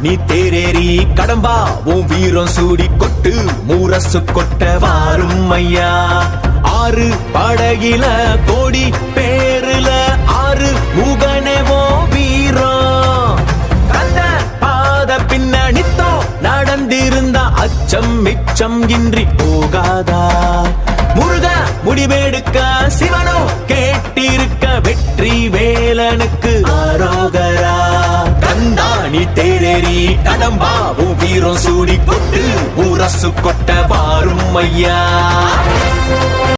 நீ தேரேறி கடம்பா உன் வீரம் சூடி கொட்டு மூரசு கொட்ட வாரும் ஐயா. ஆறு படகில கோடி பேருல ஆறு முகனேவோ வீரம். கந்த பாத பின்னணித்தோ நடந்திருந்தா அச்சம் மிச்சம் இன்றி போகாதா. முருக முடிவெடுக்க சிவனோ கேட்டிருக்க வெற்றி வேலனுக்கு ஆரோகரா. கந்தாணி தேரேறி கடம்பாவும் வீரம் சூடி கொட்டு ஊரசு கொட்ட வாரும் ஐயா.